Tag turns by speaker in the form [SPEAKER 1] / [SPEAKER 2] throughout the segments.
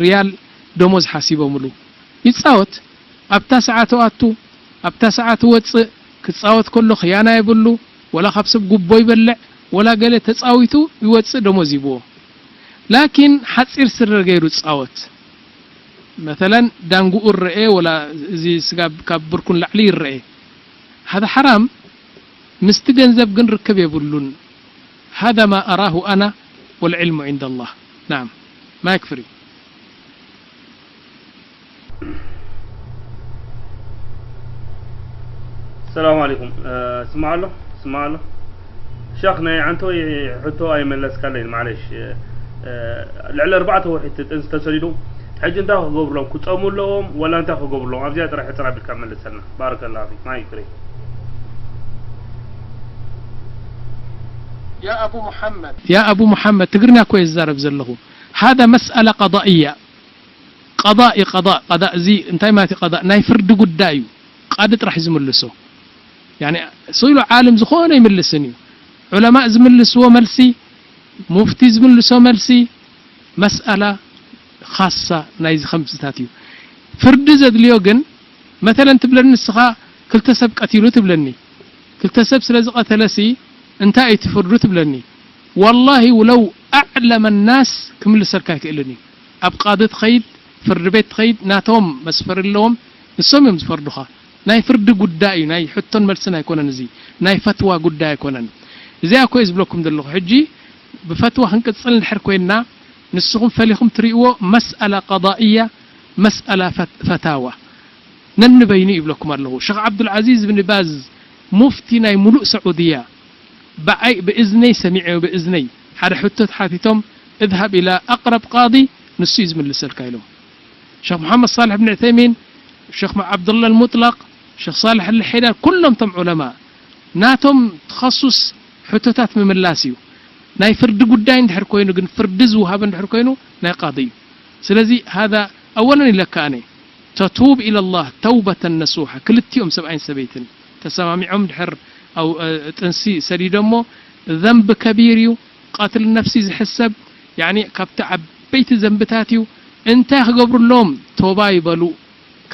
[SPEAKER 1] ريال دموز حاسبه ملو يتصاوت ابتا ساعته اتو ابتا ساعته وص كتصاوت كله خيانه يبلو ولا خبسب غبو يبلع ولا قال تصاويتو يوص دموز يبو لكن حصير سر غيرو تصاوت مثلا دانغو الرئي ولا زي سغاب كبركن لعلي الرئي هذا حرام مستجنزب جن ركب يبلون هذا ما أراه أنا والعلم عند الله نعم ما يكفري
[SPEAKER 2] السلام عليكم اسمع له شيخنا عنتو يحطوا اي ملس كلين معلش لعل اربعه وحده تسريدو حج انت قبر لهم كصوموا لهم ولا انت قبر لهم ابزي طرح ترى بالكامل لسنا بارك الله فيك ما يكفري
[SPEAKER 1] يا أبو محمد تقرنا كويس زارب زله هذا مسألة قضائية قضاء زي انتي ما قضاء ناي فرد قدايو قادت راح يزملسو يعني سويلو عالم زخونه يملسني علماء زملسو ملسي مفتي زملسو ملسي مسألة خاصة نايز خمستاتيو فرد زد ليوغن مثلا تبلن السخاء كلتسب قتيلو تبلني كلتسب سلازق قتلسي انت اي تفردو تبلني والله ولو اعلم الناس كمل سركاك الني ابقادت خيد فرد بيت خيد ناتهم مسفر لهم السوم يمسفردوها ناي فرد قداي ناي حتون ملسنا يكونن زي ناي فتوى قداي يكونن زي كويس بلوكم دلو حجي بفتوى هنقصل نحر كوينا نسخم فليكم تريقوا مسألة قضائية مسألة فتاوى ننبيني بلوكم الله شيخ عبد العزيز بن باز مفتي ناي ملوء سعودية بإذني سميعي وبإذني حدا حتت حاتيتهم اذهب إلى أقرب قاضي نسيز من لسلكايلو شيخ محمد صالح بن عثيمين الشيخ عبد الله المطلق الشيخ صالح الحيدر كلهم تم علماء ناتهم تخصص حتتات من ملاسيو ناي فرد قداي ندحر كوينو جن فردز وهاب ندحر كوينو ناي قاضي سلازي هذا أولا لك أنا تتوب إلى الله توبة نصوحة كلتيهم 70 سبيتن تسامعهم دحر أو تنسي سريدمو ذنب كبيريو قاتل النفسي زحسب يعني كبت عبيت ذنبتاتيو انت قبر لهم توبا يبلو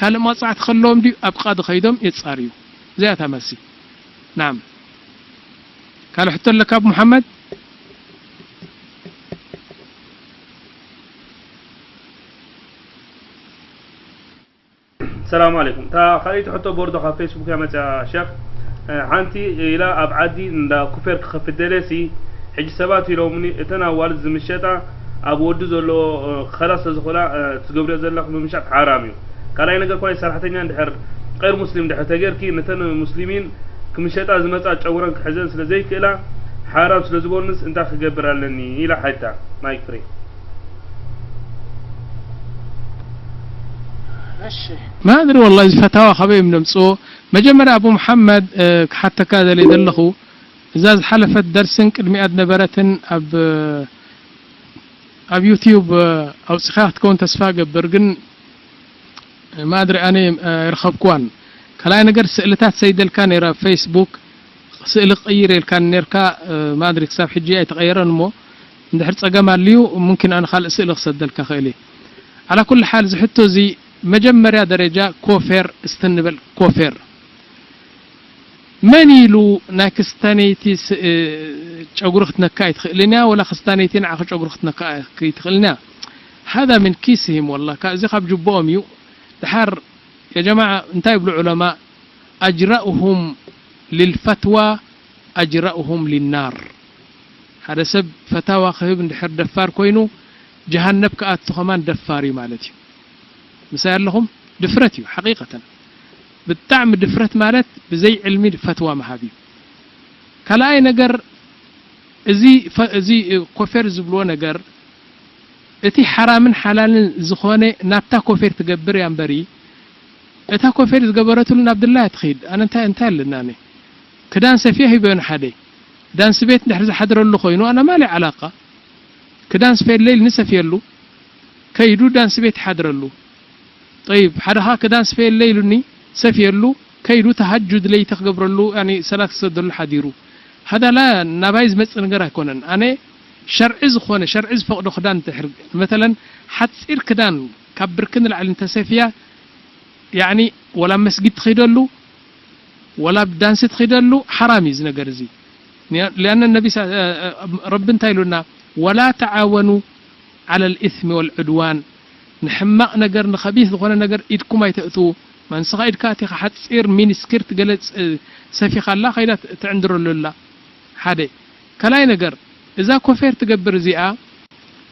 [SPEAKER 1] قال ما صعت خلوهم دي ابقى خيدهم يتصاريو زيها مسي نعم قالوا حتى لك ابو محمد
[SPEAKER 2] السلام عليكم تا خليت حطوا بوردو على فيسبوك يا متى شيخ حانتي الى ابعدي ان كفر خف الدلسي حج سبات يلومني اتنا والد زمشتا ابو ود زلو خلاص زخلا تغبر زلخ مشات حراميو كالاي ነገር ኮይ ሰራተኛ እንድሕር غير مسلم እንድሕር ተገርኪ ነተን ሙስሊሚን ክምሸጣ ዝመጻ ጨውረን ክሕዘን ስለዘይ ክላ حرام ስለዝቦንስ እንታ ክገብራለኒ ኢላ ሓታ ማይክ ፍሪ
[SPEAKER 1] ما ادري والله فتاوى خبيب نمصو مجمر ابو محمد حتى كذا اللي دلخو ازاز حلفت درسن قدميات نبرتن اب يوتيوب او صخات كون تسفا قبر جن ما ادري انا يرخبكوان كلاي نجر سئلتات سيد الكان يرا فيسبوك سئل قير الكان نيركا ما ادري حساب حجي يتغيرن مو ندحر صقما ليو ممكن انا خال سئل خسدلك خيلي على كل حال زحتو زي مجمريا درجة كوفر استنبل كوفر من يلو ناكستانيتي شغرخت نكايت خلينا ولا خستانيتي نعخ شغرخت نكايت خلينا هذا من كيسهم والله كازي خاب جبوهم يو دحر يا جماعة انتهي بالعلماء أجرأهم للفتوى أجرأهم للنار هذا سب فتاوى خيب دحر دفار كوينو جهنم كأت خمان دفاري مالتي مثال لهم دفرتي حقيقة بالطعم دفرت مالت بزي علمي فتوى مهابي كلا اي نجر زي كوفر زبلو نجر اتي حرام حلال زخونه نابتا كوفر تقبر ينبري اتا كوفر زقبرته لنا عبد الله تخيد انا انت لناني كدان سفيه بين حدي دان سبيت نحرز حدر له خوينو انا مالي علاقه كدان سفيه الليل نسف يلو كيدو دان سبيت حدر له طيب حدا هكذا دانس في الليلني سفيرلو كيدو تهجد لي تخبرلو يعني صلاه سدل حديرو هذا لا نبايز مص نغير يكونن انا شرع زخونه شرع فقد خدان تحرق مثلا حتصير كدان كبركن العلن انت سفيا يعني ولا مسجد تخيدلو ولا بدانس تخيدلو حرامي زنجر زي لأن النبي رب انتايلنا ولا تعاونوا على الإثم والعدوان نحمق نجر نخبيث ذخنا نجر إيدكم يتأتوا من صغير كاتي حتصير مين سكرت جلت سفيخ الله خيرات تعندر لله حدا كلاي نجر إذا كفر تجبر زيا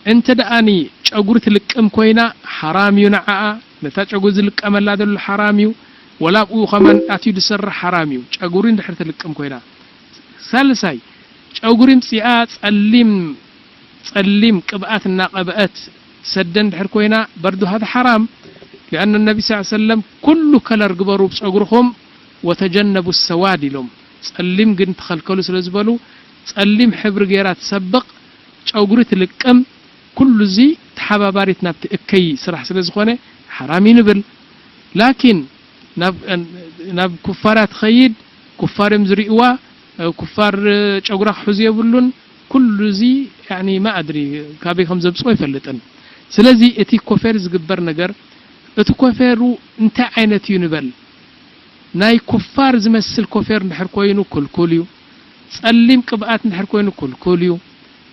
[SPEAKER 1] أنت داني أقولت لك أم كوينا حرامي نعاء نتاج أقول لك أم لا دل حرامي ولا أبو خمن أتيد سر حرامي أقولين دحرت لك أم كوينا ثالثاي أقولين سيئات تسلم قبآت الناقبات سدن دحر كوينا برضو هذا حرام لأن النبي صلى الله عليه وسلم كل كلر قبروا بسأقرهم وتجنبوا السواد لهم تسلم قد تخلكلوا سلزبلوا تسلم حبر غيرات سبق أقولت لك أم كل زي تحباباريت نبت اكي سرح سلزخونه حرامي نبل لكن ناب كفارات خيد كفار مزرئوا كفار أقرح حزيه بلون كل زي يعني ما أدري كابي خمسة بسوي فلتن سلزي اتي كفار زقبر نجر اتو كفارو انت عينت ينبل ناي كفار زمسل كفار نحر كوينو كل كوليو تسلم قبآت نحر كوينو كل كوليو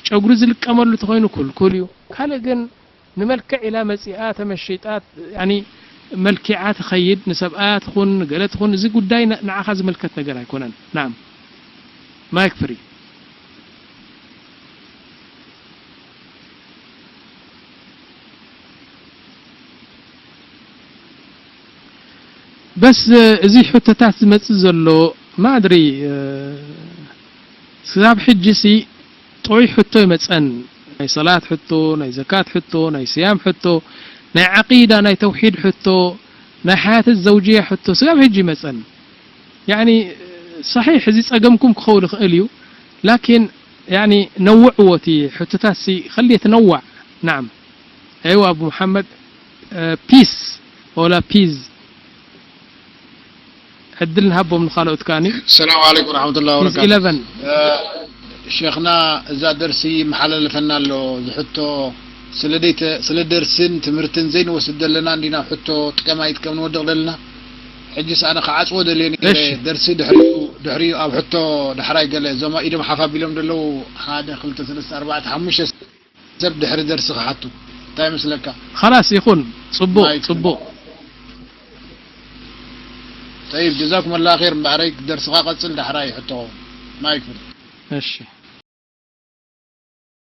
[SPEAKER 1] شاقرو زلك أمر لتخوينو كل كوليو كالقن نملكع إلى مسيئات مشيطات يعني ملكعات خيد نسبقات خون قالت خون زي قداي نعاخذ ملكت نقرأ يكونن نعم ما يكفري بس زي حتتات متزلو ما أدري سباب حجسي طوي حتو يمتسن ناي صلاة حتو ناي زكاة حتو ناي صيام حتو ناي عقيدة ناي توحيد حتو ناي حياة الزوجية حتو سباب حجي متسن يعني صحيح زي أقمكم كخول خقليو لكن يعني نوعوتي حتتات سي خلي يتنوع نعم أيوة أبو محمد بيس ولا بيز عدلنا هبو من خالو اتكاني
[SPEAKER 3] السلام عليكم ورحمة الله وبركاته
[SPEAKER 1] 11
[SPEAKER 3] شيخنا إذا درسي محلل فنان له زحتو سلدرسن تمرتن زين وسد لنا عندنا حتو تكما يتكون ودغ لنا حجس أنا خاص ود لين درسي دحريو أو حتو دحراي قال زما إيدم حفا بيلم دلو هذا خلت 3 4 5 سب دحر درس حتو تاي مسلك
[SPEAKER 1] خلاص يكون صبو
[SPEAKER 3] طيب جزاكم الله خير بعريك درس قاقص دحراي حتو ما يكفي
[SPEAKER 1] ماشي